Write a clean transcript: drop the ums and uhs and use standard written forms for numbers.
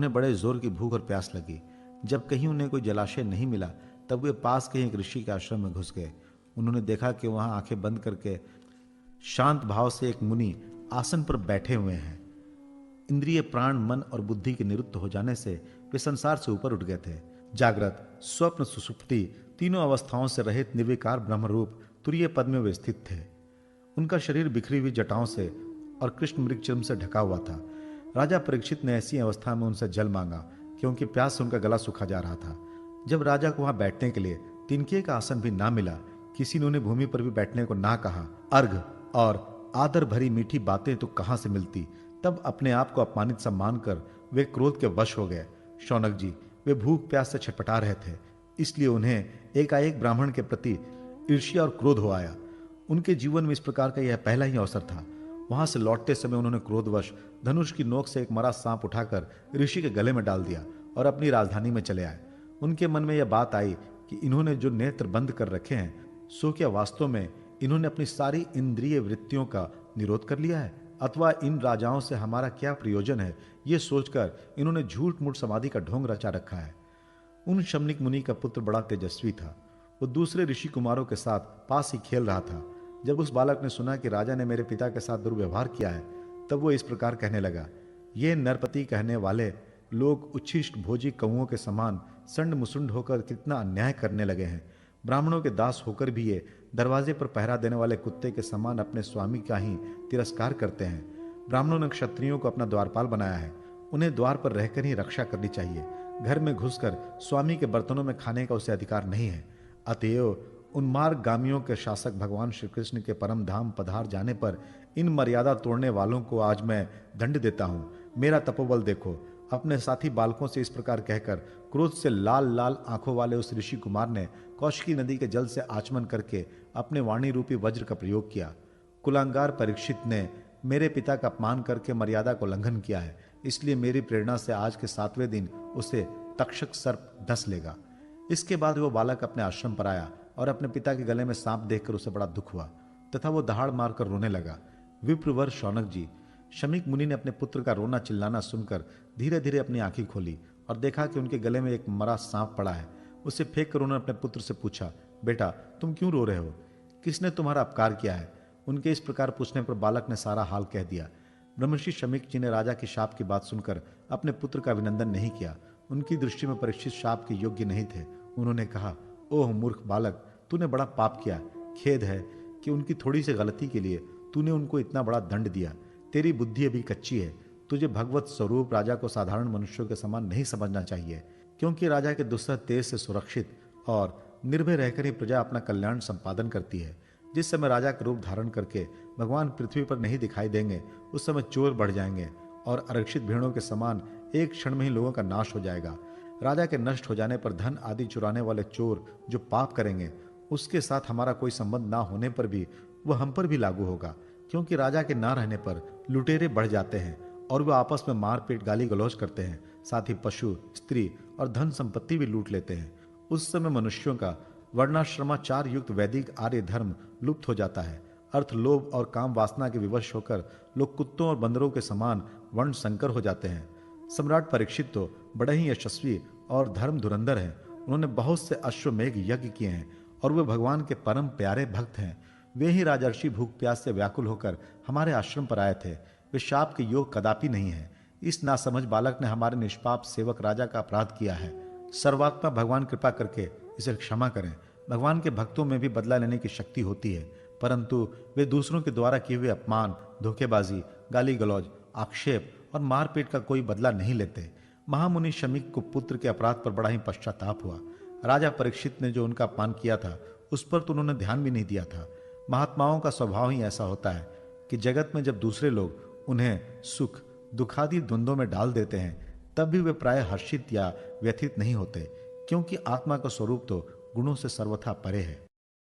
उन्हें बड़े जोर की भूख और प्यास लगी। जब कहीं उन्हें कोई जलाशय नहीं मिला तब वे पास के ही एक ऋषि के आश्रम में घुस गए। उन्होंने देखा कि वहां आंखें बंद करके शांत भाव से एक मुनि आसन पर बैठे हुए हैं। इंद्रिय, प्राण, मन और बुद्धि के निरुद्ध हो जाने से वे संसार से ऊपर उठ गए थे। जागृत, स्वप्न, सुषुप्ति तीनों अवस्थाओं से रहित निर्विकार ब्रह्मरूप तुरीय पद में वे स्थित थे। उनका शरीर बिखरी हुई जटाओं से और कृष्ण मृगचर्म से ढका हुआ था। राजा परीक्षित ने ऐसी अवस्था में उनसे जल मांगा क्योंकि प्यास से उनका गला सूखा जा रहा था। जब राजा को वहां बैठने के लिए तिनके का आसन भी ना मिला, किसी ने उन्हें भूमि पर भी बैठने को ना कहा, अर्घ और आदर भरी मीठी बातें तो कहां से मिलती, तब अपने आप को अपमानित सा मानकर वे क्रोध के वश हो गए। शौनक जी, वे भूख प्यास से छटपटा रहे थे, इसलिए उन्हें एकाएक ब्राह्मण के प्रति ईर्ष्या और क्रोध हो आया। उनके जीवन में इस प्रकार का यह पहला ही अवसर था। वहां से लौटते समय उन्होंने क्रोधवश धनुष की नोक से एक मरा सांप उठाकर ऋषि के गले में डाल दिया और अपनी राजधानी में चले आए। उनके मन में यह बात आई कि इन्होंने जो नेत्र बंद कर रखे हैं, सो क्या वास्तव में इन्होंने अपनी सारी इंद्रिय वृत्तियों का निरोध कर लिया है, अथवा इन राजाओं से हमारा क्या प्रयोजन है, ये सोचकर इन्होंने झूठ मूठ समाधि का ढोंग रचा रखा है। उन शमनिक मुनि का पुत्र बड़ा तेजस्वी था। वो दूसरे ऋषि कुमारों के साथ पास ही खेल रहा था। जब उस बालक ने सुना कि राजा ने मेरे पिता के साथ दुर्व्यवहार किया है, तब वो इस प्रकार कहने लगा, ये नरपति कहने वाले लोग उच्छिष्ट भोजी कौओं के समान संड मुसुंड होकर कितना अन्याय करने लगे हैं। ब्राह्मणों के दास होकर भी ये दरवाजे पर पहरा देने वाले कुत्ते के समान अपने स्वामी का ही तिरस्कार करते हैं। ब्राह्मणों ने क्षत्रियों को अपना द्वारपाल बनाया है, उन्हें द्वार पर रहकर ही रक्षा करनी चाहिए। घर में घुसकर स्वामी के बर्तनों में खाने का उसे अधिकार नहीं है। अतएव उन्मार्ग गामियों के शासक भगवान श्री कृष्ण के परम धाम पधार जाने पर इन मर्यादा तोड़ने वालों को आज मैं दंड देता हूं। मेरा तपोबल देखो। अपने साथी बालकों से इस प्रकार कहकर क्रोध से लाल लाल आंखों वाले उस ऋषि कुमार ने कौशिकी नदी के जल से आचमन करके अपने वाणी रूपी वज्र का प्रयोग किया। कुलांगार परीक्षित ने मेरे पिता का अपमान करके मर्यादा को उल्लंघन किया है, इसलिए मेरी प्रेरणा से आज के 7वें दिन उसे तक्षक सर्प डस लेगा। इसके बाद वो बालक अपने आश्रम पर आया और अपने पिता के गले में सांप देखकर उसे बड़ा दुख हुआ तथा वो दहाड़ मारकर रोने लगा। विप्रवर शौनक जी, शमीक मुनि ने अपने पुत्र का रोना चिल्लाना सुनकर धीरे धीरे अपनी आंखें खोली और देखा कि उनके गले में एक मरा सांप पड़ा है। उसे फेंक कर उन्होंने अपने पुत्र से पूछा, बेटा तुम क्यों रो रहे हो? किसने तुम्हारा अपकार किया है? उनके इस प्रकार पूछने पर बालक ने सारा हाल कह दिया। ब्रह्मर्षि शमीक जी ने राजा की शाप की बात सुनकर अपने पुत्र का अभिनंदन नहीं किया। उनकी दृष्टि में परीक्षित शाप के योग्य नहीं थे। उन्होंने कहा, ओह मूर्ख बालक, तूने बड़ा पाप किया। खेद है कि उनकी थोड़ी सी गलती के लिए तूने उनको इतना बड़ा दंड दिया। तेरी बुद्धि अभी कच्ची है। तुझे भगवत स्वरूप राजा को साधारण मनुष्यों के समान नहीं समझना चाहिए, क्योंकि राजा के दुस्सह तेज से सुरक्षित और निर्भय रहकर ही प्रजा अपना कल्याण संपादन करती है। जिस समय राजा का रूप धारण करके भगवान पृथ्वी पर नहीं दिखाई देंगे, उस समय चोर बढ़ जाएंगे और आरक्षित भेड़ों के समान एक क्षण में ही लोगों का नाश हो जाएगा। राजा के नष्ट हो जाने पर धन आदि चुराने वाले चोर जो पाप करेंगे, उसके साथ हमारा कोई संबंध ना होने पर भी वह हम पर भी लागू होगा, क्योंकि राजा के ना रहने पर लुटेरे बढ़ जाते हैं और वे आपस में मारपीट गाली गलौज करते हैं। साथ ही पशु, स्त्री और धन संपत्ति भी लूट लेते हैं। उस समय मनुष्यों का वर्णाश्रमाचार युक्त वैदिक आर्य धर्म लुप्त हो जाता है। अर्थ, लोभ और काम वासना के विवश होकर लोग कुत्तों और बंदरों के समान वर्ण संकर हो जाते हैं। सम्राट परीक्षित तो बड़े ही यशस्वी और धर्म धुरंधर हैं। उन्होंने बहुत से अश्वमेघ यज्ञ किए हैं और वे भगवान के परम प्यारे भक्त हैं। वे ही राजर्षि भूख प्यास से व्याकुल होकर हमारे आश्रम पर आए थे। वे शाप के योग कदापि नहीं है। इस नासमझ बालक ने हमारे निष्पाप सेवक राजा का अपराध किया है। सर्वात्मा भगवान कृपा करके इसे क्षमा करें। भगवान के भक्तों में भी बदला लेने की शक्ति होती है, परंतु वे दूसरों के द्वारा किए हुए अपमान, धोखेबाजी, गाली गलौज, आक्षेप और मारपीट का कोई बदला नहीं लेते। महामुनि शमीक को पुत्र के अपराध पर बड़ा ही पश्चाताप हुआ। राजा परीक्षित ने जो उनका अपमान किया था, उस पर तो उन्होंने ध्यान भी नहीं दिया था। महात्माओं का स्वभाव ही ऐसा होता है कि जगत में जब दूसरे लोग उन्हें सुख दुखादि द्वंद्वों में डाल देते हैं, तब भी वे प्राय हर्षित या व्यथित नहीं होते, क्योंकि आत्मा का स्वरूप तो गुणों से सर्वथा परे है।